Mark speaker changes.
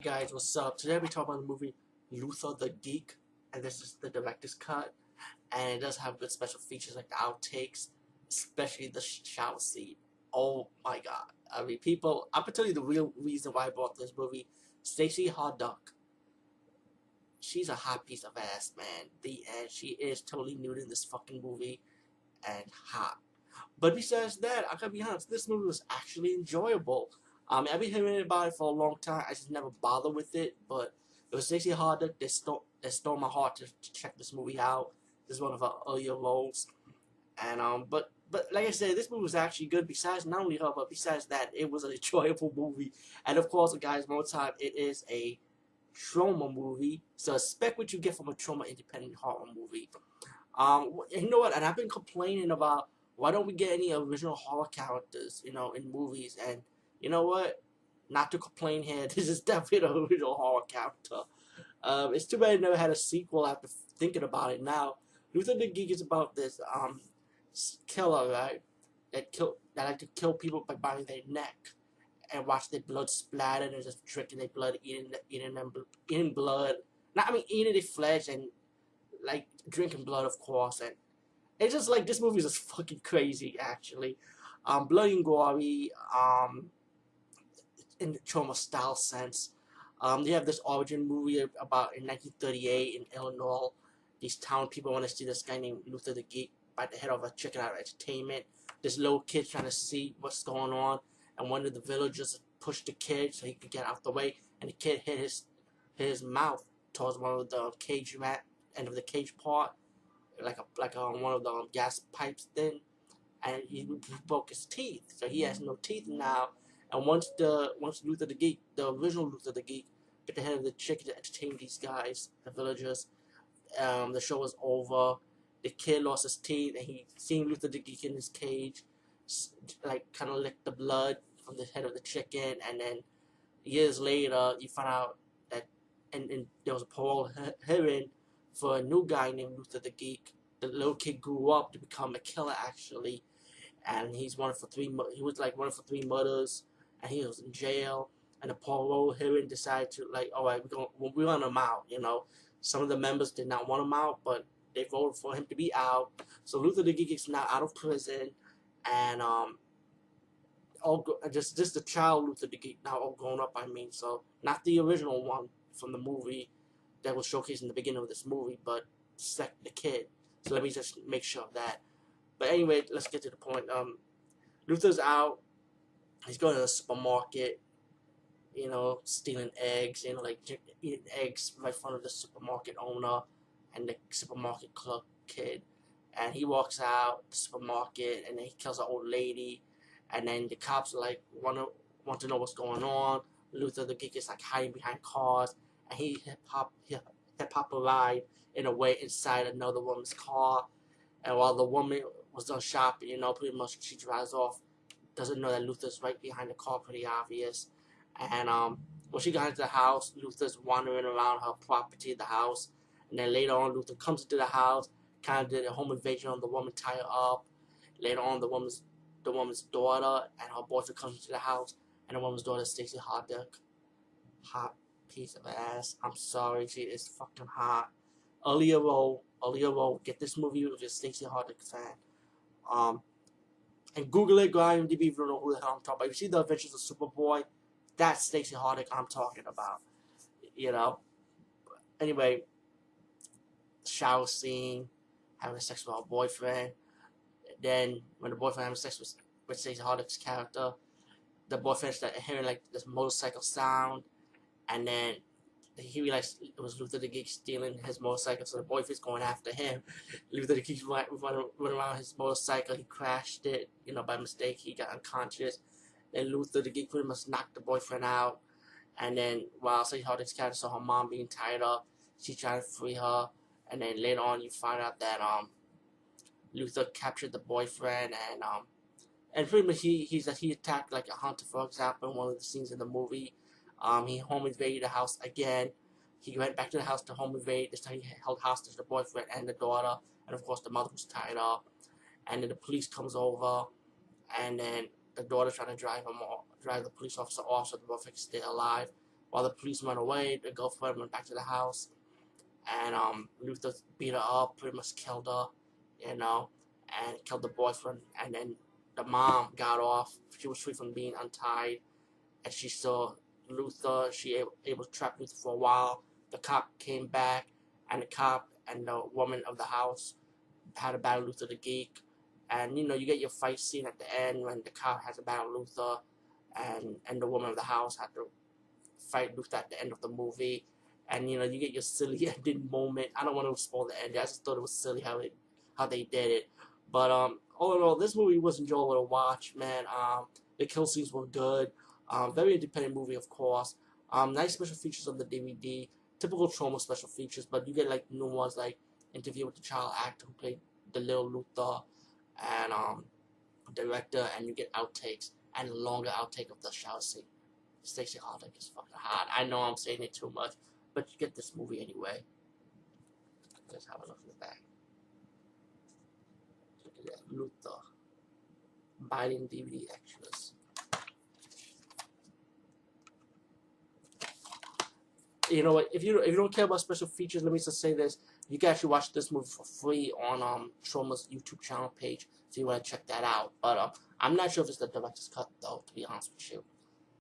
Speaker 1: Guys, what's up? Today we talk about the movie Luther the Geek, and this is the director's cut, and it does have good special features like the outtakes, especially the shower scene. Oh my god! I mean, people. I'm gonna tell you the real reason why I bought this movie. Stacey Harduck, she's a hot piece of ass, man. The end. She is totally nude in this fucking movie, and hot. But besides that, I gotta be honest, this movie was actually enjoyable. I've been hearing about it for a long time. I just never bothered with it, but it was Stacey Harder that stole my heart to check this movie out. This is one of her earlier roles, and but like I said, this movie was actually good. Besides not only her, but besides that, it was an enjoyable movie. And of course, guys, one more time, it is a trauma movie, so expect what you get from a trauma independent horror movie. You know what? And I've been complaining about why don't we get any original horror characters, in movies? And you know what? Not to complain here. This is definitely an original horror character. It's too bad it never had a sequel after thinking about it now. Luther the Geek is about this killer, right? That like to kill people by biting their neck and watch their blood splatter and just drinking their blood, eating blood. Not I mean eating their flesh and like drinking blood, of course, and it's just like this movie is just fucking crazy, actually. Bloody and gory, in the trauma style sense. They have this origin movie about in 1938 in Illinois. These town people want to see this guy named Luther the Geek by the head of a chicken out entertainment. This little kid trying to see what's going on, and one of the villagers pushed the kid so he could get out the way, and the kid hit his mouth towards one of the cage mat end of the cage part, like one of the gas pipes thing, and he broke his teeth, so he has no teeth now. And once Luther the Geek, the original Luther the Geek, get the head of the chicken to entertain these guys, the villagers, the show was over. The kid lost his teeth, and he seen Luther the Geek in his cage, like kind of lick the blood from the head of the chicken, and then years later you find out that, and there was a parole hearing for a new guy named Luther the Geek. The little kid grew up to become a killer, actually, and he's wanted for three. He was like wanted for three murders, and he was in jail. And the parole hearing decided to like, all right, we want him out. Some of the members did not want him out, but they voted for him to be out. So Luther the Geek is now out of prison, and just the child Luther the Geek now all grown up. I mean, so not the original one from the movie that was showcased in the beginning of this movie, but the kid. So let me just make sure of that. But anyway, let's get to the point. Luther's out. He's going to the supermarket, stealing eggs, like eating eggs right in front of the supermarket owner and the supermarket clerk kid. And he walks out the supermarket, and then he kills an old lady. And then the cops like want to know what's going on. Luther the Geek is like hiding behind cars, and he hip hop a ride in a way inside another woman's car. And while the woman was done shopping, pretty much she drives off, doesn't know that Luther's right behind the car, pretty obvious. And when she got into the house, Luther's wandering around her property, the house. And then later on, Luther comes into the house, kind of did a home invasion on the woman, tie her up. Later on, the woman's daughter and her boyfriend comes into the house, and the woman's daughter, Stacey Harduck, hot piece of ass. I'm sorry, she is fucking hot. Earlier role, get this movie if you're a Stacey Harduck fan. Um, and Google it, go on IMDb if you don't know who the hell I'm talking about. If you see The Adventures of Superboy, that's Stacey Harduck I'm talking about. You know. Anyway, shower scene, having sex with her boyfriend. Then when the boyfriend having sex with Stacey Harduck's character, the boyfriend started hearing like this motorcycle sound, and then he realized it was Luther the Geek stealing his motorcycle, so the boyfriend's going after him. Luther the Geek's running around his motorcycle. He crashed it, by mistake. He got unconscious. Then Luther the Geek pretty much knocked the boyfriend out. And then while Stacey Harduck's character saw her mom being tied up, she tried to free her. And then later on, you find out that Luther captured the boyfriend, and pretty much he attacked like a hunter, for example, in one of the scenes in the movie. He home invaded the house again. He went back to the house to home invade. This time he held hostage the boyfriend and the daughter, and of course the mother was tied up. And then the police comes over, and then the daughter trying to drive the police officer off so the boyfriend can stay alive. while the police went away, the girlfriend went back to the house, and Luther beat her up, pretty much killed her, you know, and killed the boyfriend. And then the mom got off. She was free from being untied, and she saw Luther. She able to trap Luther for a while. The cop came back, and the cop and the woman of the house had a battle Luther the Geek. And you know, you get your fight scene at the end when the cop has a battle Luther, and the woman of the house had to fight Luther at the end of the movie. And you know, you get your silly ending moment. I don't want to spoil the ending. I just thought it was silly how they did it. But all in all, this movie was enjoyable to watch, man. The kill scenes were good. Very independent movie, of course. Nice special features on the DVD. Typical Trauma special features, but you get like new ones like interview with the child actor who played the little Luther, and director, and you get outtakes and a longer outtake of the shower scene. Stacey Harding is fucking hot. I know I'm saying it too much, but you get this movie anyway. Let's have a look at the back. Look at that, Luther. Biden DVD extras. You know what? If you don't care about special features, let me just say this: you can actually watch this movie for free on Trauma's YouTube channel page if you want to check that out. But I'm not sure if it's the director's cut though, to be honest with you.